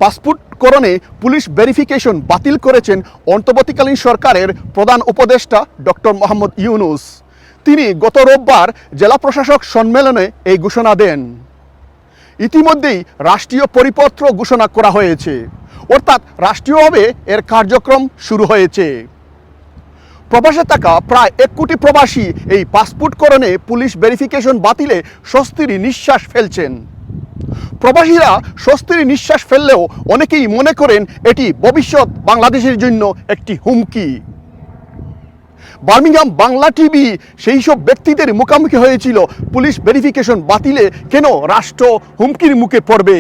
পাসপোর্টকরণে police verification বাতিল করেছেন অন্তর্বর্তীকালীন সরকারের প্রধান উপদেষ্টা ডক্টর মোহাম্মদ ইউনূস। তিনি গত রোববার জেলা প্রশাসক সম্মেলনে এই ঘোষণা দেন। ইতিমধ্যেই রাষ্ট্রীয় পরিপত্র ঘোষণা করা হয়েছে, অর্থাৎ রাষ্ট্রীয়ভাবে এর কার্যক্রম শুরু হয়েছে। প্রবাসে থাকা প্রায় 1 কোটি প্রবাসী এই পাসপোর্টকরণে পুলিশ ভেরিফিকেশন বাতিলে স্বস্তির নিঃশ্বাস ফেলছেন। প্রবাসীরা স্বস্তির নিঃশ্বাস ফেললেও অনেকেই মনে করেন এটি ভবিষ্যৎ বাংলাদেশের জন্য একটি হুমকি। বার্মিংহাম বাংলা টিভি সেই সব ব্যক্তিদের মুখোমুখি হয়েছিল পুলিশ ভেরিফিকেশন বাতিলে কেন রাষ্ট্র হুমকির মুখে পড়বে।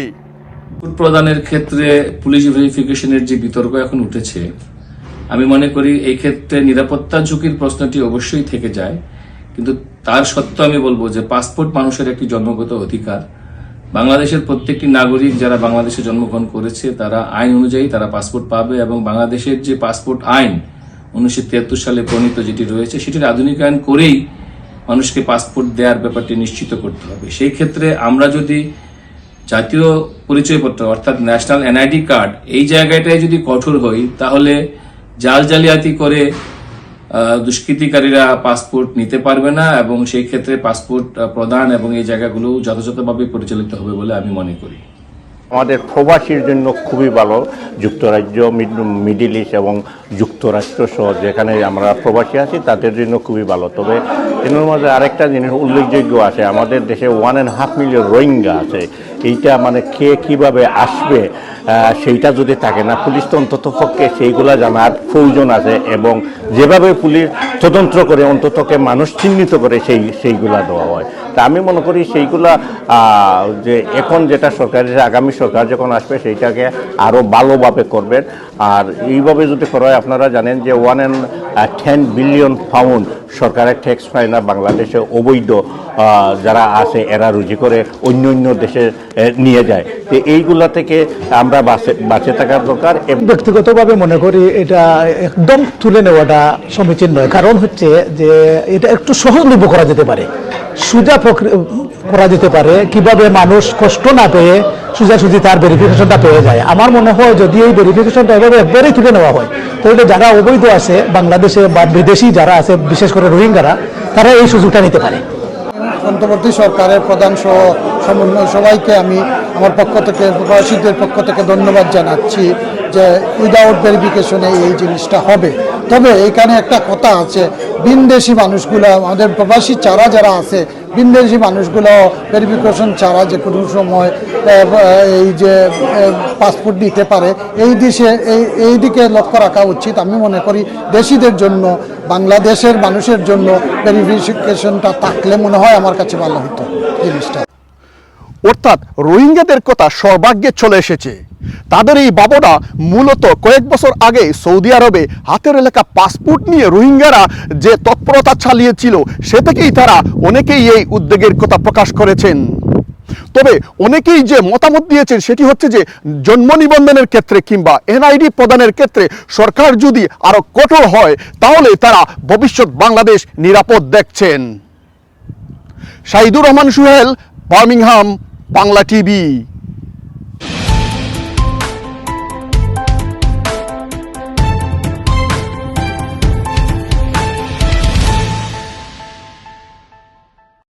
প্রদানের ক্ষেত্রে পুলিশ ভেরিফিকেশনের যে বিতর্ক এখন উঠেছে, আমি মনে করি এই ক্ষেত্রে নিরাপত্তা ঝুঁকির প্রশ্নটি অবশ্যই থেকে যায়, কিন্তু তার সত্ত্বেও আমি বলবো যে পাসপোর্ট মানুষের একটি জন্মগত অধিকার। বাংলাদেশের প্রত্যেকটি নাগরিক যারা বাংলাদেশে জন্মগ্রহণ করেছে তারা আইন অনুযায়ী তারা পাসপোর্ট পাবে, এবং বাংলাদেশের যে পাসপোর্ট আইন 1973 সালে প্রণীত যেটি রয়েছে সেটির আধুনিকায়ন করেই মানুষকে পাসপোর্ট দেওয়ার ব্যাপারটি নিশ্চিত করতে হবে। সেই ক্ষেত্রে আমরা যদি জাতীয় পরিচয়পত্র অর্থাৎ ন্যাশনাল এনআইডি কার্ড এই জায়গাটায় যদি কঠোর হই, তাহলে জালিয়াতি করে দুষ্কৃতিকারীরা পাসপোর্ট নিতে পারবে না, এবং সেই ক্ষেত্রে পাসপোর্ট প্রদান এবং এই জায়গাগুলো যথাযথভাবে পরিচালিত হবে বলে আমি মনে করি। আমাদের প্রবাসীর জন্য খুবই ভালো, যুক্তরাজ্য, মিডল ইস্ট এবং যুক্তরাষ্ট্র সহ যেখানে আমরা প্রবাসী আছি তাদের জন্য খুবই ভালো। তবে এর মধ্যে আরেকটা জিনিস উল্লেখযোগ্য আছে, আমাদের দেশে 1.5 মিলিয়ন রোহিঙ্গা আছে। এইটা মানে কে কীভাবে আসবে সেইটা যদি থাকে না, পুলিশ তো অন্তত পক্ষে সেইগুলা জানার প্রয়োজন আছে, এবং যেভাবে পুলিশ তদন্ত করে অন্ততকে মানুষ চিহ্নিত করে সেইগুলা দেওয়া হয়। তা আমি মনে করি সেইগুলা যে এখন যেটা সরকারের আগামী সরকার যখন আসবে সেইটাকে আরও ভালোভাবে করবেন। আর এইভাবে যদি করা হয়, আপনারা জানেন যে 110 বিলিয়ন পাউন্ড সরকারের ট্যাক্স পায় না বাংলাদেশে অবৈধ যারা আছে এরা রুজি করে অন্য দেশে নিয়ে যায়। তো এইগুলা থেকে আমরা বাঁচে থাকার দরকার। ব্যক্তিগতভাবে মনে করি এটা একদম তুলে নেওয়াটা সমীচীন নয়, কারণ হচ্ছে যে এটা একটু সহজলভ্য করা যেতে পারে, সোজা করা যেতে পারে, কিভাবে মানুষ কষ্ট না পেয়ে সোজাসুজি তার ভেরিফিকেশনটা পেয়ে যায়। আমার মনে হয় যদি এই ভেরিফিকেশনটা এভাবে একবারেই তুলে নেওয়া হয়, তাহলে যারা অবৈধ আছে বাংলাদেশে বা বিদেশি যারা আছে, বিশেষ করে রোহিঙ্গারা, তারা এই সুযোগটা নিতে পারে। অন্তর্বর্তী সরকারের প্রধান সহ সমন্বয় সবাইকে আমি আমার পক্ষ থেকে, প্রবাসীদের পক্ষ থেকে ধন্যবাদ জানাচ্ছি যে উইদাউট ভেরিফিকেশনে এই জিনিসটা হবে। তবে এখানে একটা কথা আছে, বিনদেশি মানুষগুলো, আমাদের প্রবাসী ছাড়া যারা আছে, বিনদেশি মানুষগুলো ভেরিফিকেশন ছাড়া যে কোনো সময় এই যে পাসপোর্ট দিতে পারে, এই দিকে লক্ষ্য রাখা উচিত। আমি মনে করি দেশিদের জন্য, বাংলাদেশের মানুষের জন্য ভেরিফিকেশনটা থাকলে মনে হয় আমার কাছে ভালো হতো জিনিসটা। অর্থাৎ রোহিঙ্গাদের কথা সর্বাগ্যে চলে এসেছে। তাদের এই বাবনা মূলত কয়েক বছর আগে সৌদি আরবে হাতের লেখা পাসপোর্ট নিয়ে রোহিঙ্গারা যে তৎপরতা চালিয়েছিল, সে থেকেই তারা অনেকেই এই উদ্বেগের কথা প্রকাশ করেছেন। তবে অনেকেই যে মতামত দিয়েছেন সেটি হচ্ছে যে জন্ম নিবন্ধনের ক্ষেত্রে কিংবা এনআইডি প্রদানের ক্ষেত্রে সরকার যদি আরো কঠোর হয়, তাহলে তারা ভবিষ্যৎ বাংলাদেশ নিরাপদ দেখছেন। Shahidur Rahman Sohel, Birmingham Bangla TV.